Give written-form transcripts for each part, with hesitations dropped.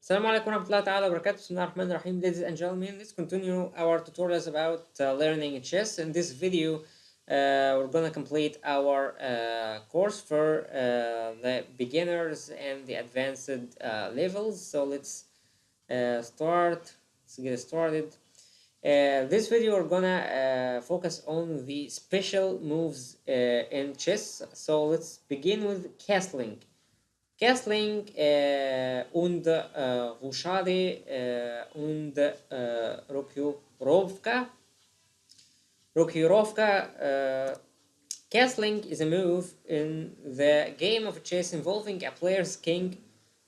Assalamu alaikum warahmatullahi ta'ala wabarakatuh. Bismillahir Rahmanir Rahim. Ladies and gentlemen, let's continue our tutorials about learning chess. In this video, we're gonna complete our course for the beginners and the advanced levels. So let's start. Let's get started. This video we're gonna focus on the special moves in chess. So let's begin with castling. Castling und Rushade und Rokirovka. Castling is a move in the game of chess involving a player's king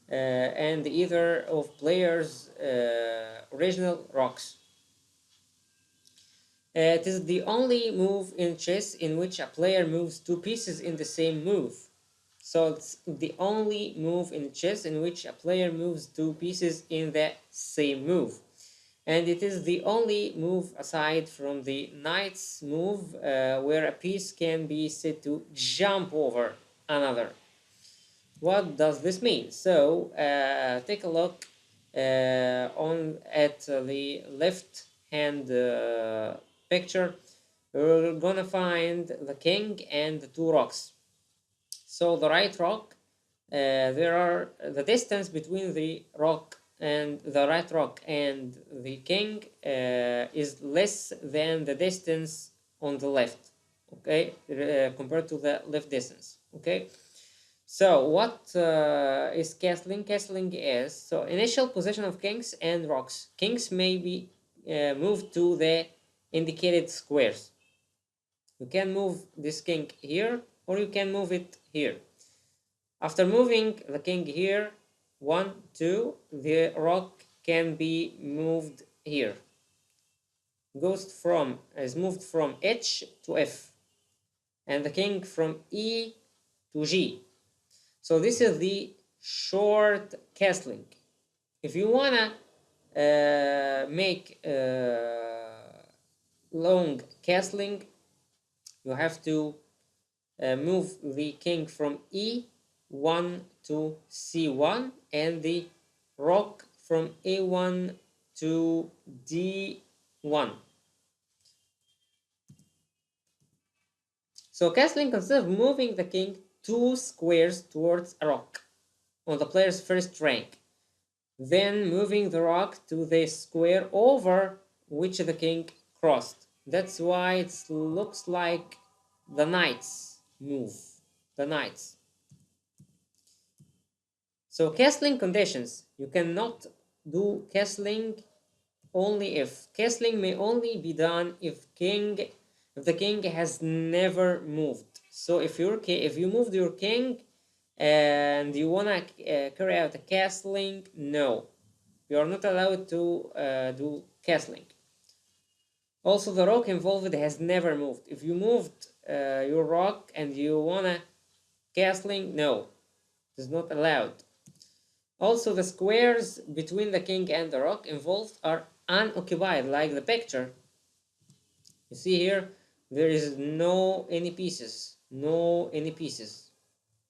and either of players' original rocks. It is the only move in chess in which a player moves two pieces in the same move. So it's the only move in chess in which a player moves two pieces in the same move. And it is the only move aside from the knight's move where a piece can be said to jump over another. What does this mean? So take a look at the left hand picture. We're gonna find the king and the two rocks. So the right rock, there are the distance between the rock and the right rock and the king is less than the distance on the left, okay, compared to the left distance, okay. So what is castling? Castling is so initial position of kings and rocks. Kings may be moved to the indicated squares. You can move this king here or you can move it here. After moving the king here, 1, 2, the rock can be moved here. Is moved from H to F, and the king from E to G. So this is the short castling. If you wanna make long castling, you have to move the king from E1 to C1 and the rook from A1 to D1. So castling consists of moving the king 2 squares towards a rock on the player's first rank, then moving the rock to the square over which the king crossed. That's why it looks like the knight's move. The knights. So castling conditions. You cannot do castling only if. Castling may only be done if the king has never moved. So if you moved your king and you wanna carry out a castling, no, you are not allowed to do castling. Also, the rock involved has never moved. If you moved your rock and you wanna castling, no, it is not allowed. Also, the squares between the king and the rook involved are unoccupied, like the picture. You see here, there is no any pieces.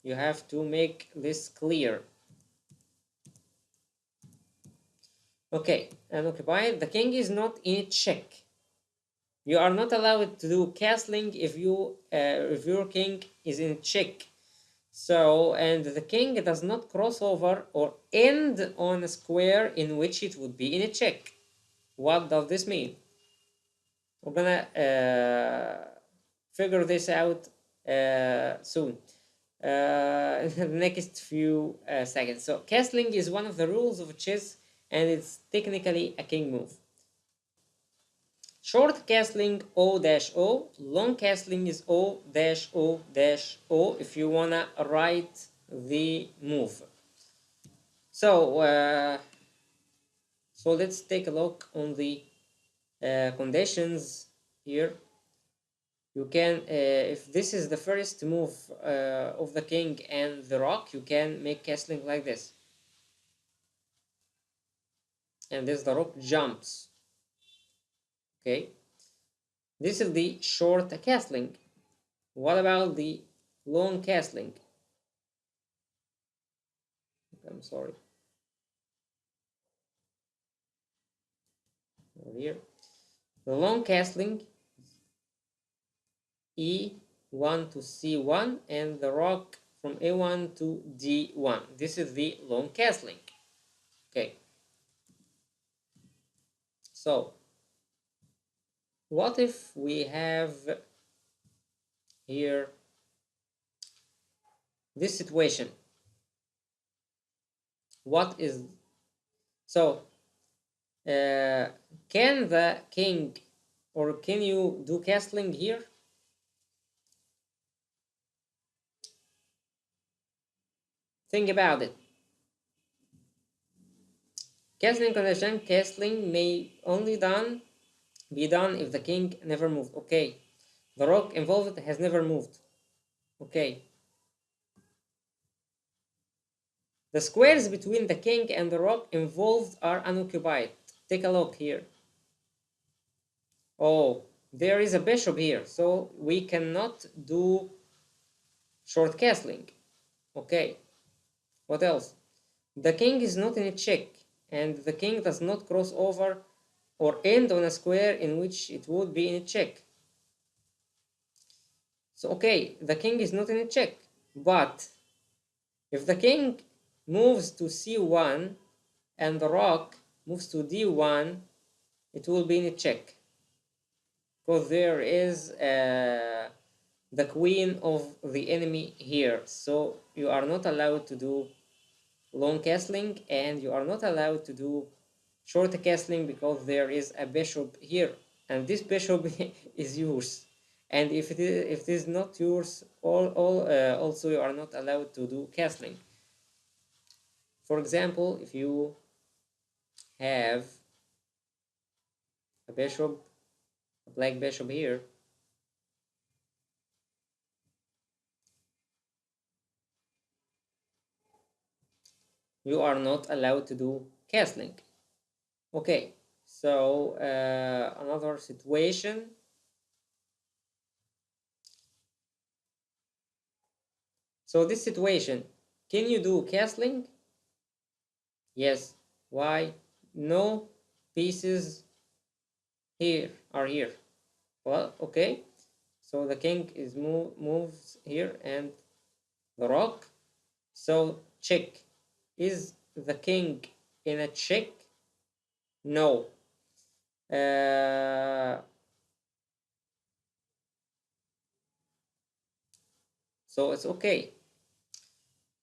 You have to make this clear. Okay, unoccupied. The king is not in check. You are not allowed to do castling if your king is in check. So, and the king does not cross over or end on a square in which it would be in a check. What does this mean? We're gonna figure this out soon. In the next few seconds. So, castling is one of the rules of chess and it's technically a king move. Short castling O-O, long castling is O-O-O if you wanna write the move. So, so let's take a look on the conditions here. You can, if this is the first move of the king and the rook, you can make castling like this. And this the rook jumps. Okay. This is the short castling. What about the long castling? I'm sorry. here. The long castling E1 to C1 and the rook from A1 to D1. This is the long castling. Okay. So what if we have here this situation? What is so? Can the king, or can you do castling here? Think about it. Castling condition: castling may only be done if the king never moved. Okay. The rook involved has never moved. Okay. The squares between the king and the rook involved are unoccupied. Take a look here. Oh, there is a bishop here, so we cannot do short castling. Okay. What else? The king is not in a check, and the king does not cross over or end on a square in which it would be in a check. So, okay, the king is not in a check, but if the king moves to c1 and the rook moves to d1, it will be in a check, because there is the queen of the enemy here. So you are not allowed to do long castling, and you are not allowed to do short castling because there is a bishop here, and this bishop is yours. And if it is not yours, also you are not allowed to do castling. For example, if you have a bishop, a black bishop here, you are not allowed to do castling. Okay, so another situation. So this situation, can you do castling? Yes. Why? No pieces here are here. Well, okay. So the king is moves here and the rook. So check. Is the king in a check? No. So it's okay.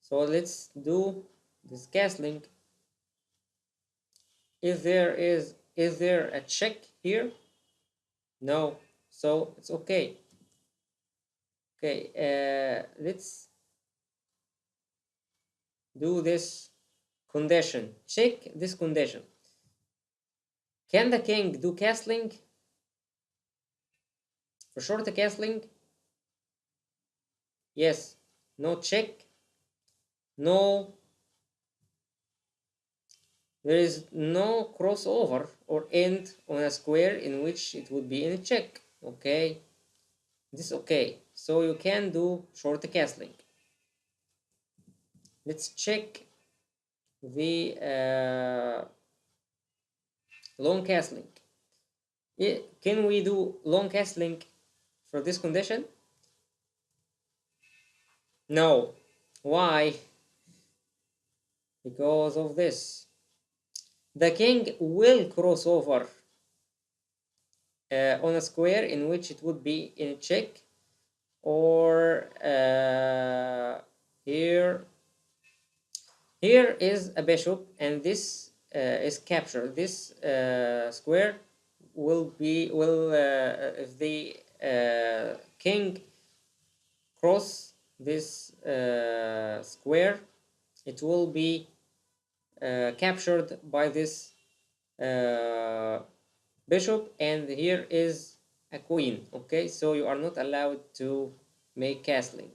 So let's do this castling. Is there a check here? No. So it's okay. Okay. Let's do this condition. Check this condition. Can the king do castling? For short castling? Yes. No check. No. There is no crossover or end on a square in which it would be in a check. Okay. This is okay. So you can do short castling. Let's check the long castling. Can we do long castling for this condition? No. Why? Because of this. The king will cross over on a square in which it would be in a check, or here is a bishop, and this is captured. This square will if the king cross this square, it will be captured by this bishop, and here is a queen. Okay, so you are not allowed to make castling.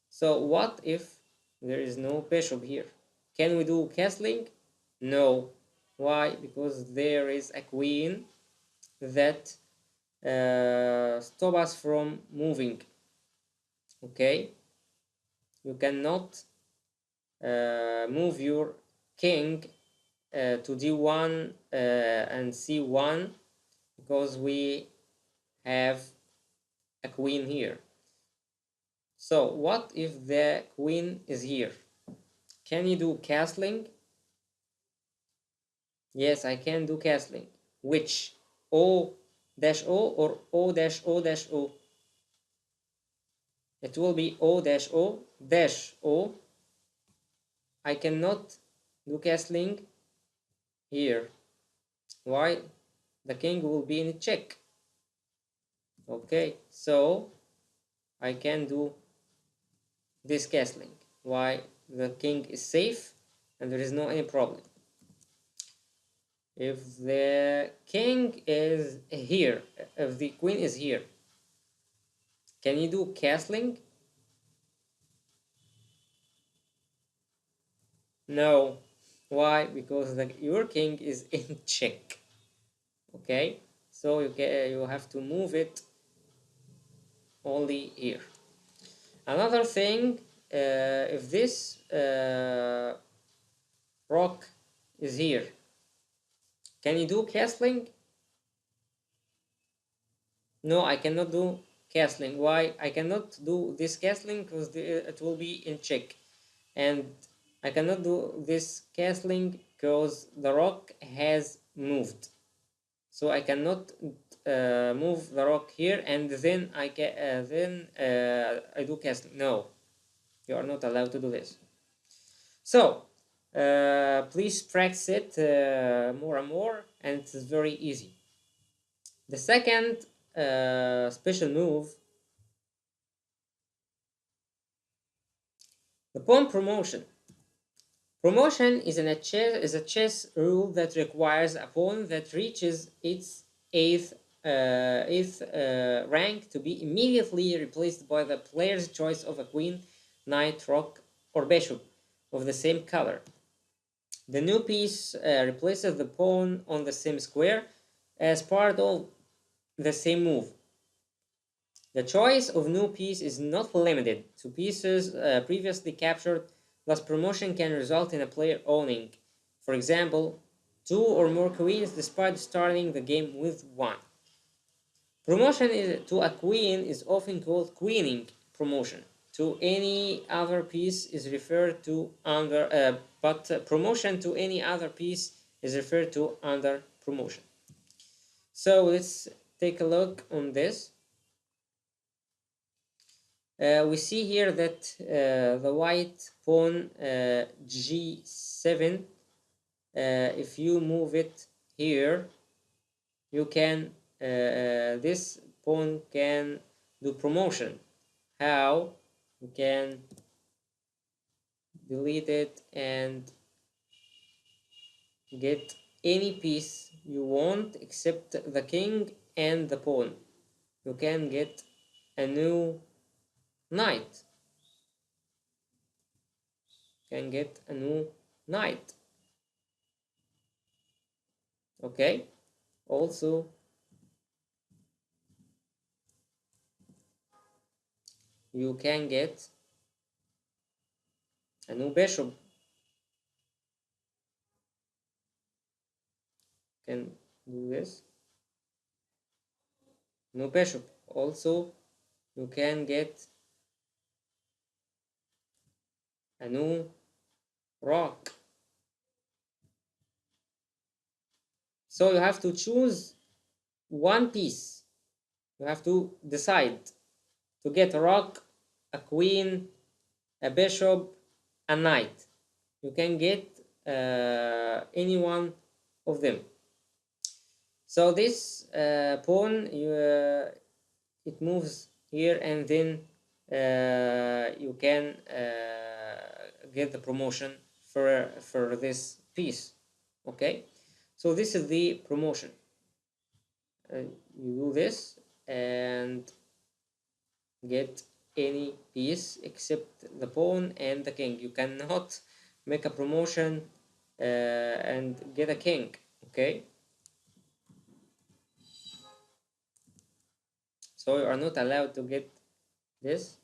So what if there is no bishop here? Can we do castling? No. Why? Because there is a queen that stop us from moving. Okay, you cannot move your king to d1 and c1 because we have a queen here. So what if the queen is here? Can you do castling? Yes, I can do castling. Which? O dash O or O dash O dash O? It will be O dash O dash O. I cannot do castling here. Why? The king will be in check. Okay, so I can do this castling. Why? The king is safe and there is no any problem. If the king is here, if the queen is here, can you do castling? No. Why? Because your king is in check. Okay, so you have to move it only here. Another thing, if this rock is here, can you do castling? No, I cannot do castling. Why? I cannot do this castling because it will be in check, and I cannot do this castling because the rock has moved. So I cannot move the rock here and then I do castling. No, you are not allowed to do this. So please practice it more and more, and it's very easy. The second special move, the pawn promotion. Promotion is a chess rule that requires a pawn that reaches its eighth rank to be immediately replaced by the player's choice of a queen, knight, rook, or bishop of the same color. The new piece replaces the pawn on the same square as part of the same move. The choice of new piece is not limited to pieces previously captured, thus promotion can result in a player owning, for example, two or more queens despite starting the game with one. Promotion to a queen is often called queening promotion. To any other piece is referred to under, but promotion to any other piece is referred to under promotion. So let's take a look on this. We see here that the white pawn g7, if you move it here, you can this pawn can do promotion. How? You can delete it and get any piece you want except the king and the pawn. You can get a new knight. Can get a new knight. Okay. Also, you can get a new bishop. Can do this. New bishop. Also, you can get a new rock. So you have to choose one piece. You have to decide to get a rock, a queen, a bishop, a knight. You can get any one of them. So this pawn, it moves here, and then you can get the promotion for this piece. Okay, so this is the promotion. You do this and get any piece except the pawn and the king. You cannot make a promotion and get a king. Okay, so you are not allowed to get this.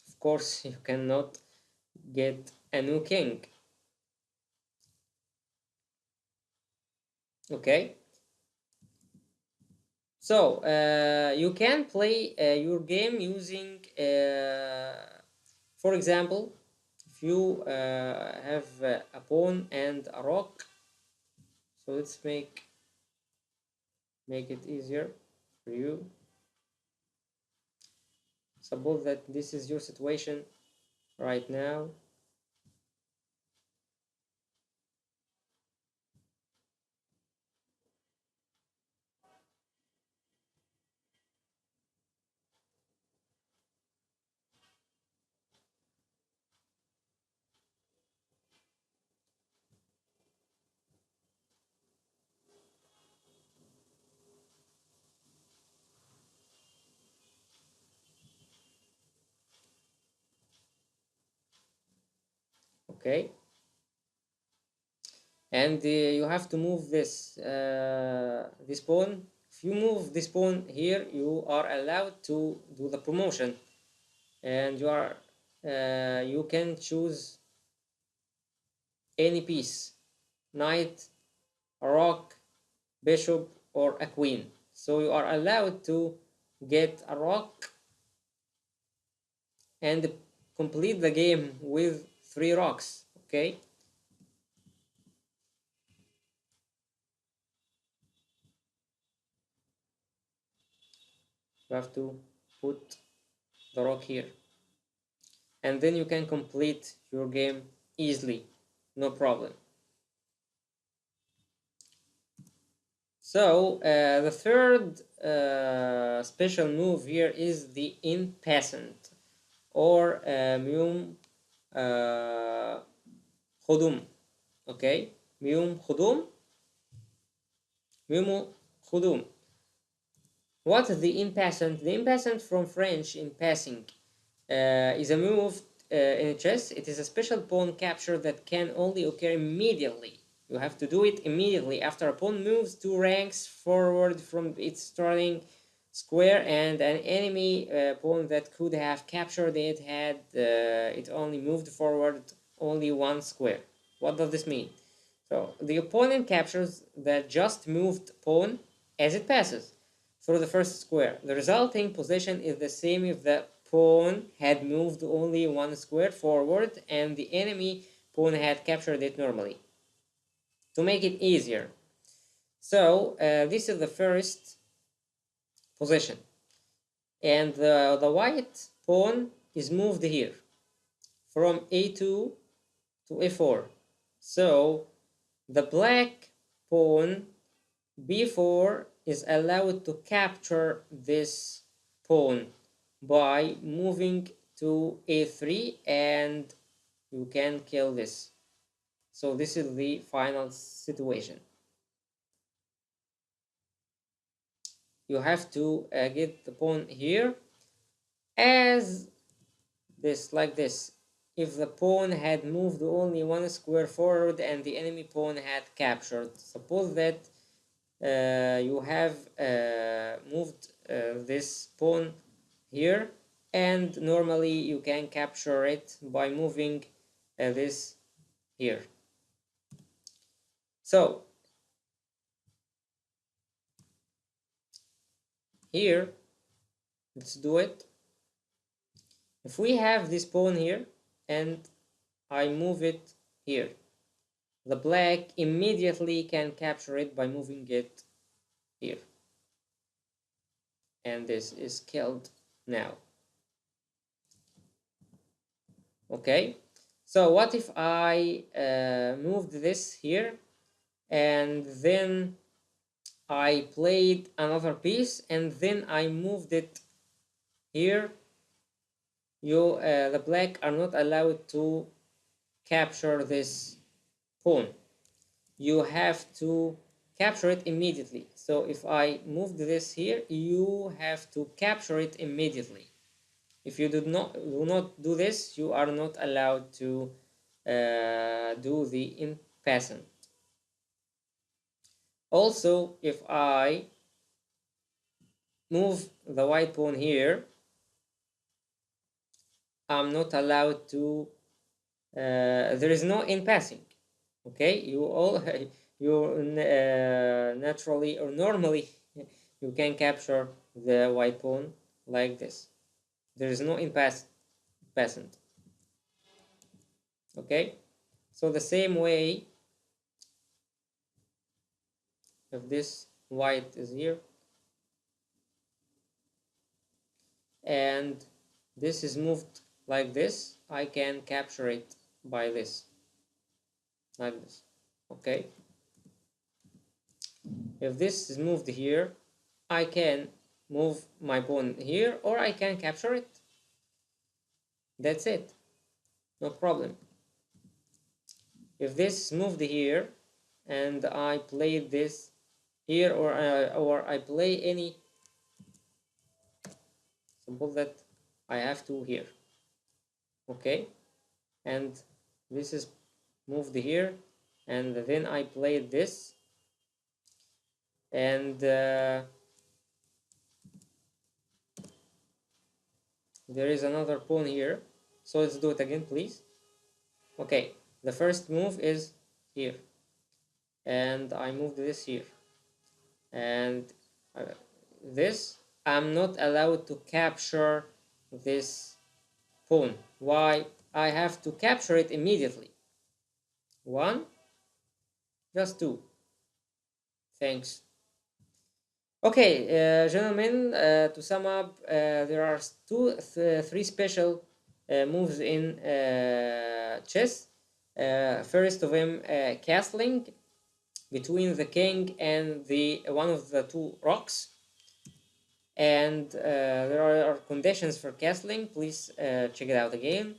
Of course, you cannot get a new king. Okay, so you can play your game using, for example, if you have a pawn and a rock. So let's make it easier for you. Suppose that this is your situation right now. Okay, and you have to move this pawn. If you move this pawn here, you are allowed to do the promotion, and you can choose any piece: knight, a rock, bishop, or a queen. So you are allowed to get a rock and complete the game with 3 rocks. Okay, you have to put the rock here, and then you can complete your game easily, no problem. So the third special move here is the in passant, or ميوم خدوم. Okay, ميوم خدوم, ميوم خدوم. What is the in passant? The in passant, from French in passing, is a move in chess. It is a special pawn capture that can only occur immediately. You have to do it immediately after a pawn moves 2 ranks forward from its starting square, and an enemy pawn that could have captured it had it only moved forward only 1 square. What does this mean? So the opponent captures the just moved pawn as it passes through the first square. The resulting position is the same if the pawn had moved only 1 square forward and the enemy pawn had captured it normally. To make it easier, so this is the first position, and the white pawn is moved here from a2 to a4. So the black pawn b4 is allowed to capture this pawn by moving to a3, and you can kill this. So this is the final situation. You have to get the pawn here as this, like this. If the pawn had moved only 1 square forward and the enemy pawn had captured, suppose that you have moved this pawn here, and normally you can capture it by moving this here. So here, let's do it. If we have this pawn here and I move it here, the black immediately can capture it by moving it here, and this is killed now. Okay, so what if I moved this here and then I played another piece and then I moved it here? The black are not allowed to capture this pawn. You have to capture it immediately. So if I moved this here, you have to capture it immediately. If you do not do this, you are not allowed to do the in passant. Also, if I move the white pawn here, I'm not allowed to. There is no in passing. Okay, you naturally or normally you can capture the white pawn like this. There is no passant. Okay, so the same way, if this white is here and this is moved like this, I can capture it by this, like this. Okay, if this is moved here, I can move my pawn here or I can capture it. That's it, no problem. If this is moved here and I play this here, or I play any symbol that I have to here, okay, and this is moved here and then I play this, and there is another pawn here, so let's do it again, please. Okay, the first move is here and I moved this here, and uh, this, I'm not allowed to capture this pawn. Why? I have to capture it immediately. One, just two. Thanks. Okay, gentlemen, to sum up, there are three special moves in chess. First of them, castling between the king and the one of the two rocks, and there are conditions for castling. Please check it out again.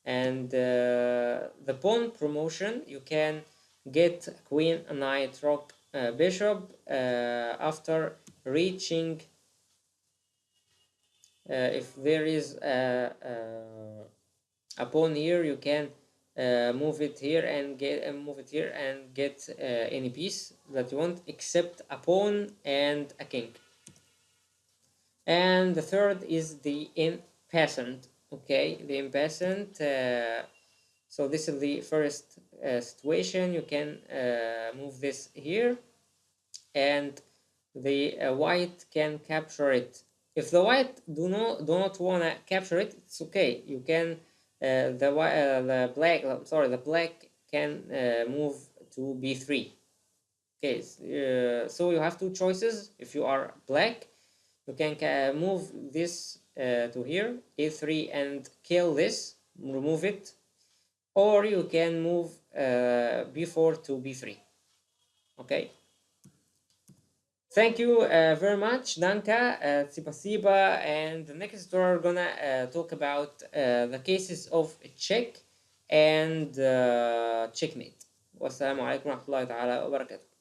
And the pawn promotion, you can get queen, knight, rook, bishop after reaching, if there is a pawn here, you can move it here and get any piece that you want except a pawn and a king. And the third is the passant. Okay, the passant. So this is the first situation. You can move this here, and the white can capture it. If the white do not wanna capture it, it's okay. You can the black. Sorry, the black can move to b3. Okay, so you have two choices. If you are black, you can move this to here, a3, and kill this, remove it, or you can move b4 to b3. Okay, thank you very much, Danka, спасибо. And the next we're gonna talk about the cases of check and checkmate. Wassalamu alaikum wa rahmatullahi ta'ala wa barakatuh.